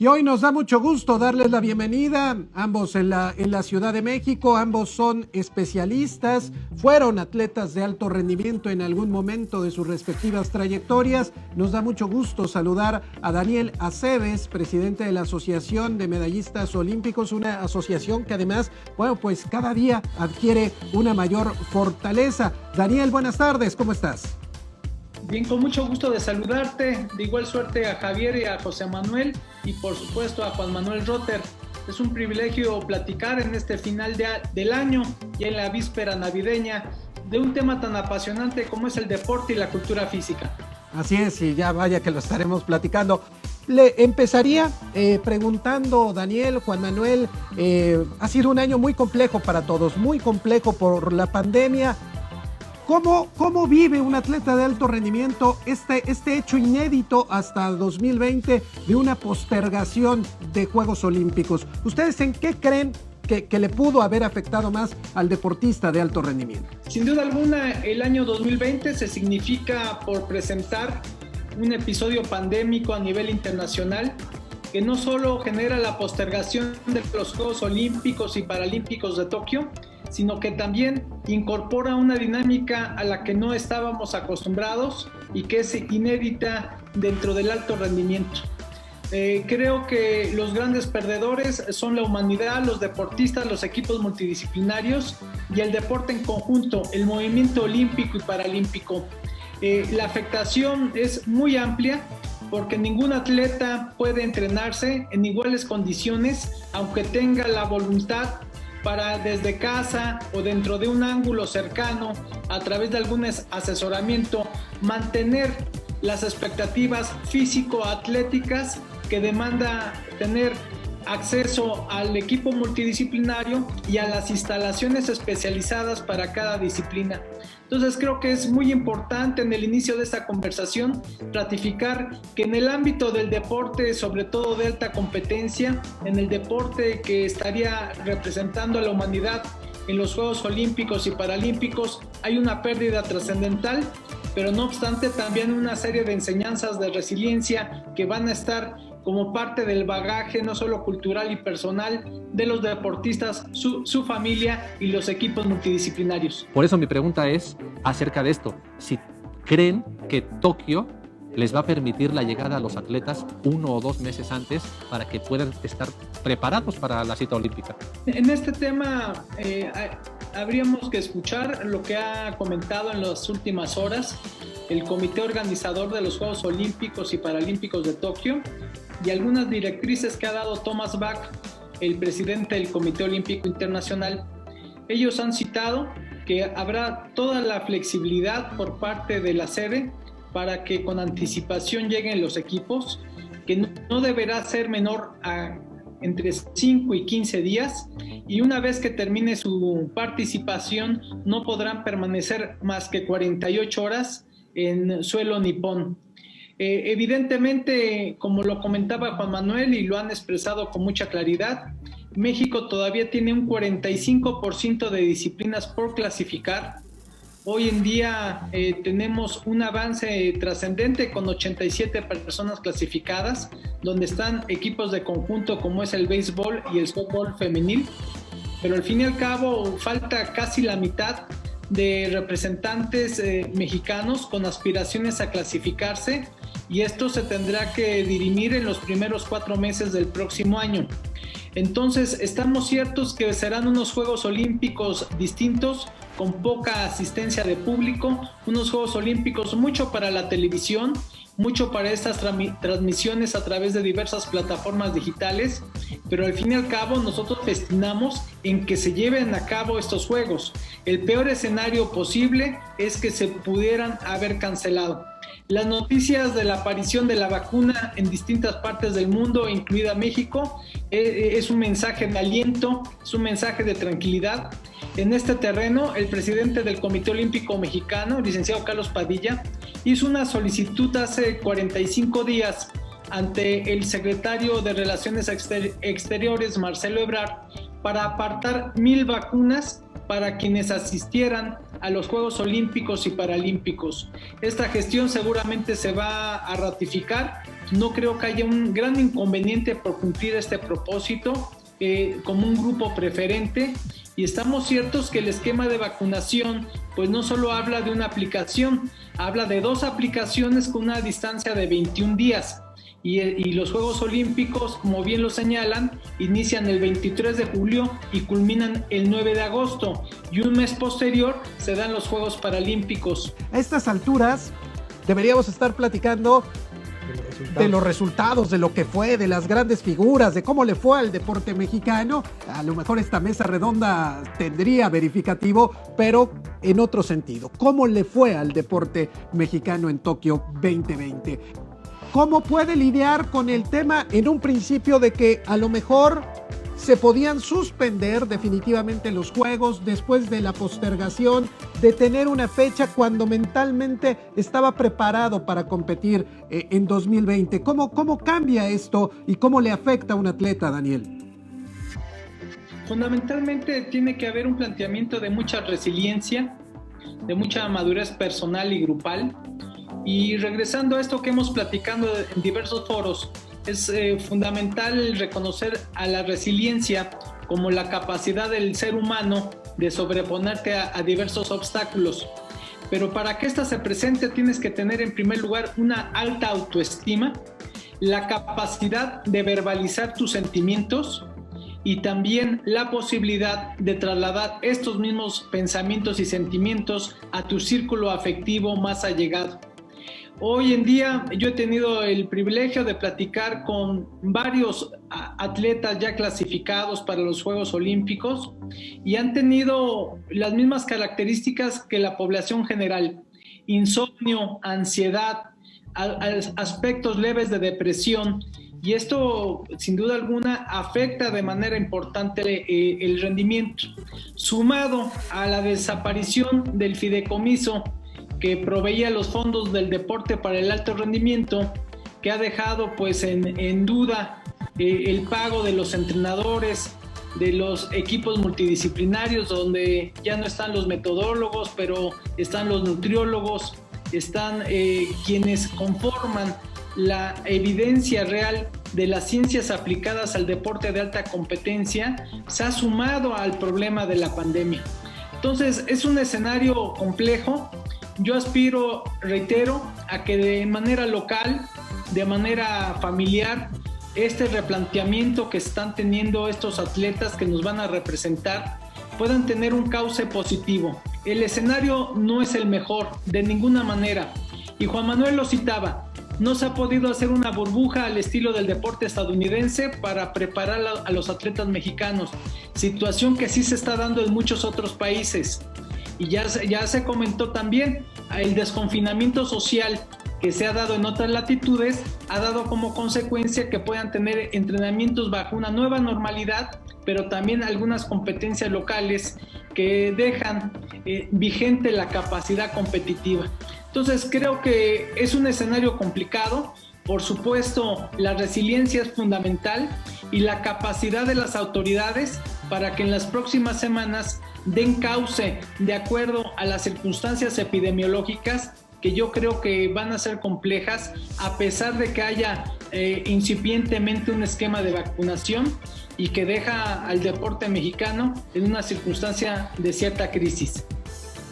Y hoy nos da mucho gusto darles la bienvenida, ambos en la Ciudad de México, ambos son especialistas, fueron atletas de alto rendimiento en algún momento de sus respectivas trayectorias. Nos da mucho gusto saludar a Daniel Aceves, presidente de la Asociación de Medallistas Olímpicos, una asociación que además, bueno, pues cada día adquiere una mayor fortaleza. Daniel, buenas tardes, ¿cómo estás? Bien, con mucho gusto de saludarte, de igual suerte a Javier y a José Manuel y por supuesto a Juan Manuel Rotter. Es un privilegio platicar en este final del año y en la víspera navideña de un tema tan apasionante como es el deporte y la cultura física. Así es, y ya vaya que lo estaremos platicando. Le empezaría preguntando, Daniel, Juan Manuel, ha sido un año muy complejo para todos, muy complejo por la pandemia. ¿Cómo vive un atleta de alto rendimiento este hecho inédito hasta 2020 de una postergación de Juegos Olímpicos? ¿Ustedes en qué creen que le pudo haber afectado más al deportista de alto rendimiento? Sin duda alguna, el año 2020 se significa por presentar un episodio pandémico a nivel internacional que no solo genera la postergación de los Juegos Olímpicos y Paralímpicos de Tokio, sino que también incorpora una dinámica a la que no estábamos acostumbrados y que es inédita dentro del alto rendimiento. Creo que los grandes perdedores son la humanidad, los deportistas, los equipos multidisciplinarios y el deporte en conjunto, el movimiento olímpico y paralímpico. La afectación es muy amplia porque ningún atleta puede entrenarse en iguales condiciones, aunque tenga la voluntad para desde casa o dentro de un ángulo cercano, a través de algún asesoramiento, mantener las expectativas físico-atléticas que demanda tener acceso al equipo multidisciplinario y a las instalaciones especializadas para cada disciplina. Entonces creo que es muy importante en el inicio de esta conversación ratificar que en el ámbito del deporte, sobre todo de alta competencia, en el deporte que estaría representando a la humanidad en los Juegos Olímpicos y Paralímpicos, hay una pérdida trascendental, pero no obstante también una serie de enseñanzas de resiliencia que van a estar como parte del bagaje no solo cultural y personal de los deportistas, su familia y los equipos multidisciplinarios. Por eso mi pregunta es acerca de esto, si creen que Tokio les va a permitir la llegada a los atletas 1 o 2 meses antes para que puedan estar preparados para la cita olímpica. En este tema habríamos que escuchar lo que ha comentado en las últimas horas el comité organizador de los Juegos Olímpicos y Paralímpicos de Tokio y algunas directrices que ha dado Thomas Bach, el presidente del Comité Olímpico Internacional. Ellos han citado que habrá toda la flexibilidad por parte de la sede para que con anticipación lleguen los equipos, que no deberá ser menor a entre 5 y 15 días, y una vez que termine su participación no podrán permanecer más que 48 horas en suelo nipón. Evidentemente, como lo comentaba Juan Manuel y lo han expresado con mucha claridad, México todavía tiene un 45% de disciplinas por clasificar. Hoy en día tenemos un avance trascendente con 87 personas clasificadas, donde están equipos de conjunto como es el béisbol y el softball femenil, pero al fin y al cabo falta casi la mitad de representantes mexicanos con aspiraciones a clasificarse, y esto se tendrá que dirimir en los primeros 4 meses del próximo año. Entonces, estamos ciertos que serán unos Juegos Olímpicos distintos, con poca asistencia de público, unos Juegos Olímpicos mucho para la televisión, mucho para estas transmisiones a través de diversas plataformas digitales, pero al fin y al cabo nosotros festinamos en que se lleven a cabo estos Juegos. El peor escenario posible es que se pudieran haber cancelado. Las noticias de la aparición de la vacuna en distintas partes del mundo, incluida México, es un mensaje de aliento, es un mensaje de tranquilidad. En este terreno, el presidente del Comité Olímpico Mexicano, licenciado Carlos Padilla, hizo una solicitud hace 45 días ante el secretario de Relaciones Exteriores, Marcelo Ebrard, para apartar 1,000 vacunas para quienes asistieran a los Juegos Olímpicos y Paralímpicos. Esta gestión seguramente se va a ratificar no creo que haya un gran inconveniente por cumplir este propósito como un grupo preferente, y estamos ciertos que el esquema de vacunación pues no solo habla de una aplicación, habla de 2 aplicaciones con una distancia de 21 días. Y los Juegos Olímpicos, como bien lo señalan, inician el 23 de julio y culminan el 9 de agosto. Y un mes posterior se dan los Juegos Paralímpicos. A estas alturas deberíamos estar platicando de los resultados, de lo que fue, de las grandes figuras, de cómo le fue al deporte mexicano. A lo mejor esta mesa redonda tendría verificativo, pero en otro sentido. ¿Cómo le fue al deporte mexicano en Tokio 2020? ¿Cómo puede lidiar con el tema en un principio de que a lo mejor se podían suspender definitivamente los juegos después de la postergación, de tener una fecha cuando mentalmente estaba preparado para competir en 2020? ¿Cómo cambia esto y cómo le afecta a un atleta, Daniel? Fundamentalmente tiene que haber un planteamiento de mucha resiliencia, de mucha madurez personal y grupal. Y regresando a esto que hemos platicado en diversos foros, es fundamental reconocer a la resiliencia como la capacidad del ser humano de sobreponerte a diversos obstáculos. Pero para que ésta se presente tienes que tener en primer lugar una alta autoestima, la capacidad de verbalizar tus sentimientos y también la posibilidad de trasladar estos mismos pensamientos y sentimientos a tu círculo afectivo más allegado. Hoy en día yo he tenido el privilegio de platicar con varios atletas ya clasificados para los Juegos Olímpicos y han tenido las mismas características que la población general: insomnio, ansiedad, aspectos leves de depresión, y esto sin duda alguna afecta de manera importante el rendimiento, sumado a la desaparición del fideicomiso que proveía los fondos del deporte para el alto rendimiento, que ha dejado pues en duda el pago de los entrenadores, de los equipos multidisciplinarios, donde ya no están los metodólogos, pero están los nutriólogos, están quienes conforman la evidencia real de las ciencias aplicadas al deporte de alta competencia. Se ha sumado al problema de la pandemia. Entonces es un escenario complejo. Yo aspiro, reitero, a que de manera local, de manera familiar, este replanteamiento que están teniendo estos atletas que nos van a representar puedan tener un cauce positivo. El escenario no es el mejor, de ninguna manera. Y Juan Manuel lo citaba, no se ha podido hacer una burbuja al estilo del deporte estadounidense para preparar a los atletas mexicanos, situación que sí se está dando en muchos otros países. Y ya se comentó también, el desconfinamiento social que se ha dado en otras latitudes ha dado como consecuencia que puedan tener entrenamientos bajo una nueva normalidad, pero también algunas competencias locales que dejan vigente la capacidad competitiva. Entonces creo que es un escenario complicado. Por supuesto, la resiliencia es fundamental y la capacidad de las autoridades para que en las próximas semanas den cauce de acuerdo a las circunstancias epidemiológicas, que yo creo que van a ser complejas, a pesar de que haya incipientemente un esquema de vacunación y que deja al deporte mexicano en una circunstancia de cierta crisis.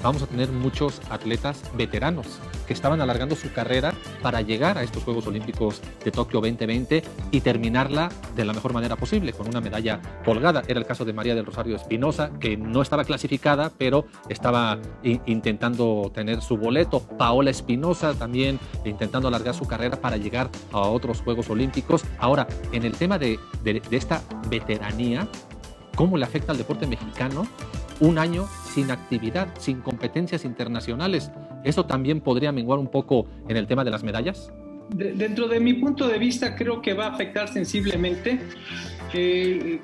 Vamos a tener muchos atletas veteranos que estaban alargando su carrera para llegar a estos Juegos Olímpicos de Tokio 2020 y terminarla de la mejor manera posible, con una medalla colgada. Era el caso de María del Rosario Espinosa, que no estaba clasificada, pero estaba intentando tener su boleto. Paola Espinosa también intentando alargar su carrera para llegar a otros Juegos Olímpicos. Ahora, en el tema de esta veteranía, ¿cómo le afecta al deporte mexicano un año sin actividad, sin competencias internacionales? ¿Eso también podría menguar un poco en el tema de las medallas? Dentro de mi punto de vista, creo que va a afectar sensiblemente.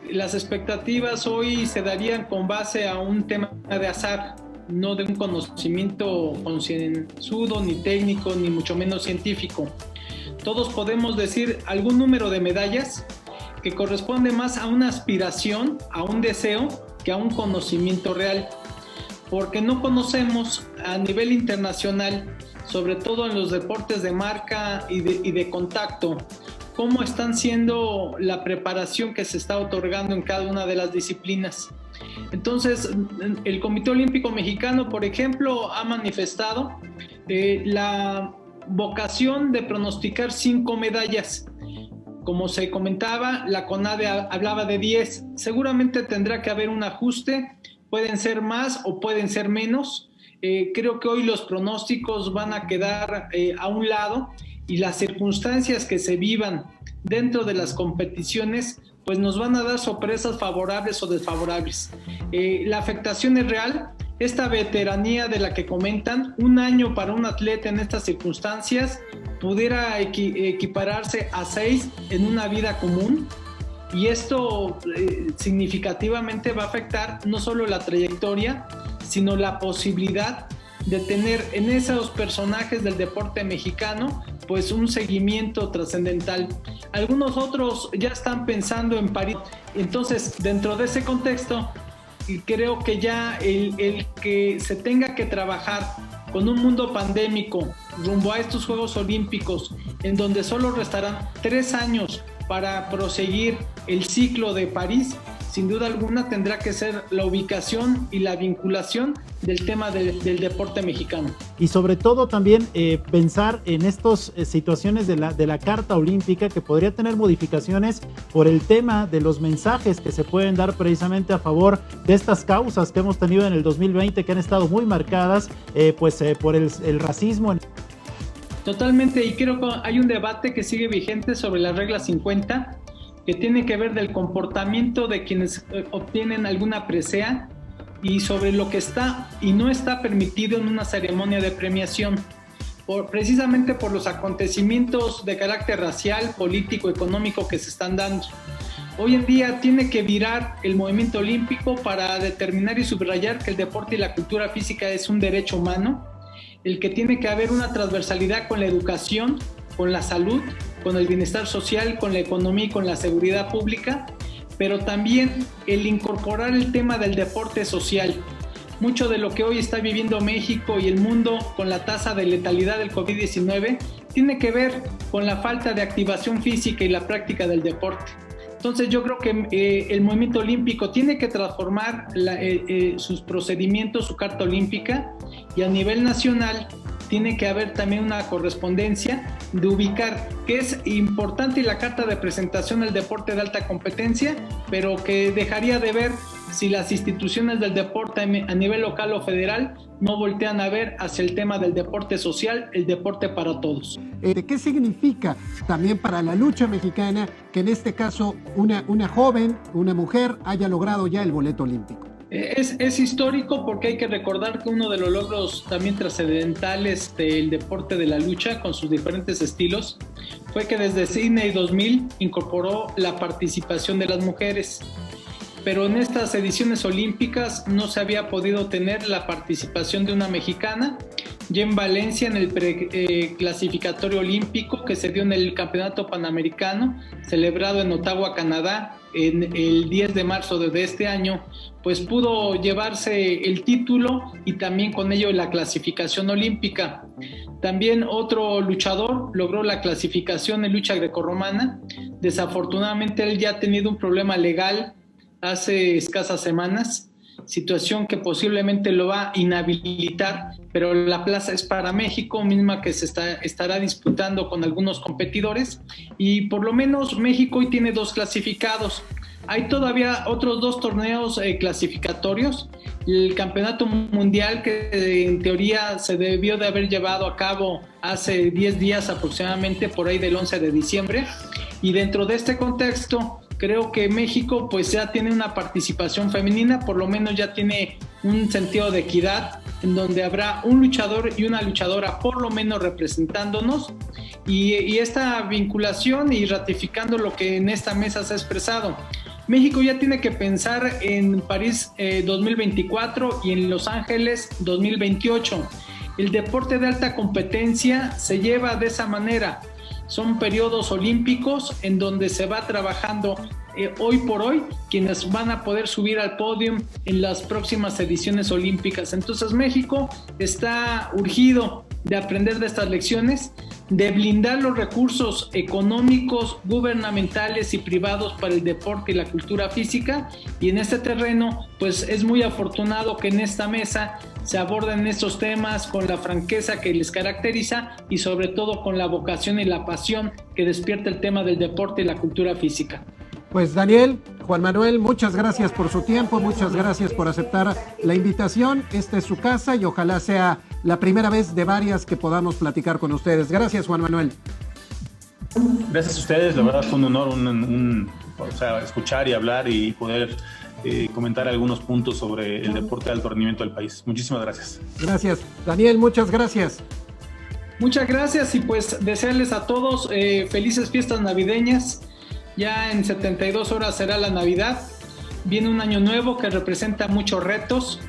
Las expectativas hoy se darían con base a un tema de azar, no de un conocimiento concienzudo, ni técnico, ni mucho menos científico. Todos podemos decir algún número de medallas que corresponde más a una aspiración, a un deseo, que a un conocimiento real, porque no conocemos a nivel internacional sobre todo en los deportes de marca y de contacto. ¿Cómo están siendo la preparación que se está otorgando en cada una de las disciplinas? Entonces, el Comité Olímpico Mexicano, por ejemplo, ha manifestado la vocación de pronosticar 5 medallas. Como se comentaba, la CONADE hablaba de 10. Seguramente tendrá que haber un ajuste, pueden ser más o pueden ser menos. Creo que hoy los pronósticos van a quedar a un lado, y las circunstancias que se vivan dentro de las competiciones pues nos van a dar sorpresas favorables o desfavorables. La afectación es real. Esta veteranía de la que comentan, un año para un atleta en estas circunstancias pudiera equipararse a 6 en una vida común, y esto significativamente va a afectar no solo la trayectoria, sino la posibilidad de tener en esos personajes del deporte mexicano pues un seguimiento trascendental. Algunos otros ya están pensando en París. Entonces, dentro de ese contexto, creo que ya el que se tenga que trabajar con un mundo pandémico rumbo a estos Juegos Olímpicos, en donde solo restarán 3 años para proseguir el ciclo de París, sin duda alguna tendrá que ser la ubicación y la vinculación del tema del deporte mexicano. Y sobre todo también pensar en estas situaciones de la Carta Olímpica, que podría tener modificaciones por el tema de los mensajes que se pueden dar precisamente a favor de estas causas que hemos tenido en el 2020, que han estado muy marcadas por el racismo. Totalmente, y creo que hay un debate que sigue vigente sobre la regla 50, que tiene que ver del comportamiento de quienes obtienen alguna presea y sobre lo que está y no está permitido en una ceremonia de premiación, precisamente por los acontecimientos de carácter racial, político, económico que se están dando. Hoy en día tiene que virar el movimiento olímpico para determinar y subrayar que el deporte y la cultura física es un derecho humano, el que tiene que haber una transversalidad con la educación, con la salud, con el bienestar social, con la economía y con la seguridad pública, pero también el incorporar el tema del deporte social. Mucho de lo que hoy está viviendo México y el mundo con la tasa de letalidad del COVID-19 tiene que ver con la falta de activación física y la práctica del deporte. Entonces yo creo que el movimiento olímpico tiene que transformar sus procedimientos, su carta olímpica, y a nivel nacional tiene que haber también una correspondencia de ubicar que es importante la carta de presentación del deporte de alta competencia, pero que dejaría de ver si las instituciones del deporte a nivel local o federal no voltean a ver hacia el tema del deporte social, el deporte para todos. ¿Qué significa también para la lucha mexicana que en este caso una joven, una mujer, haya logrado ya el boleto olímpico? Es histórico porque hay que recordar que uno de los logros también trascendentales del deporte de la lucha con sus diferentes estilos fue que desde Sydney 2000 incorporó la participación de las mujeres, pero en estas ediciones olímpicas no se había podido tener la participación de una mexicana. Ya en Valencia, en el clasificatorio olímpico que se dio en el Campeonato Panamericano, celebrado en Ottawa, Canadá, en el 10 de marzo de este año, pues pudo llevarse el título y también con ello la clasificación olímpica. También otro luchador logró la clasificación en lucha grecorromana. Desafortunadamente él ya ha tenido un problema legal hace escasas semanas, situación que posiblemente lo va a inhabilitar, pero la plaza es para México, misma que se estará disputando con algunos competidores, y por lo menos México hoy tiene 2 clasificados. Hay todavía otros 2 torneos clasificatorios, el Campeonato Mundial que en teoría se debió de haber llevado a cabo hace 10 días aproximadamente, por ahí del 11 de diciembre, y dentro de este contexto creo que México pues ya tiene una participación femenina, por lo menos ya tiene un sentido de equidad, en donde habrá un luchador y una luchadora por lo menos representándonos, y esta vinculación y ratificando lo que en esta mesa se ha expresado. México ya tiene que pensar en París 2024 y en Los Ángeles 2028. El deporte de alta competencia se lleva de esa manera. Son periodos olímpicos en donde se va trabajando hoy por hoy quienes van a poder subir al podio en las próximas ediciones olímpicas. Entonces México está urgido de aprender de estas lecciones, de blindar los recursos económicos, gubernamentales y privados para el deporte y la cultura física. Y en este terreno, pues es muy afortunado que en esta mesa se aborden estos temas con la franqueza que les caracteriza y sobre todo con la vocación y la pasión que despierta el tema del deporte y la cultura física. Pues Daniel, Juan Manuel, muchas gracias por su tiempo, muchas gracias por aceptar la invitación. Esta es su casa y ojalá sea la primera vez de varias que podamos platicar con ustedes. Gracias, Juan Manuel. Gracias a ustedes, la verdad fue un honor escuchar y hablar y poder comentar algunos puntos sobre el deporte de alto rendimiento del país. Muchísimas gracias. Gracias. Daniel, muchas gracias. Muchas gracias y pues desearles a todos felices fiestas navideñas. Ya en 72 horas será la Navidad. Viene un año nuevo que representa muchos retos.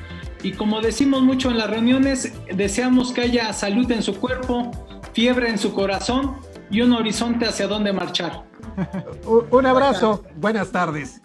Y como decimos mucho en las reuniones, deseamos que haya salud en su cuerpo, fiebre en su corazón y un horizonte hacia dónde marchar. Un abrazo. Buenas tardes.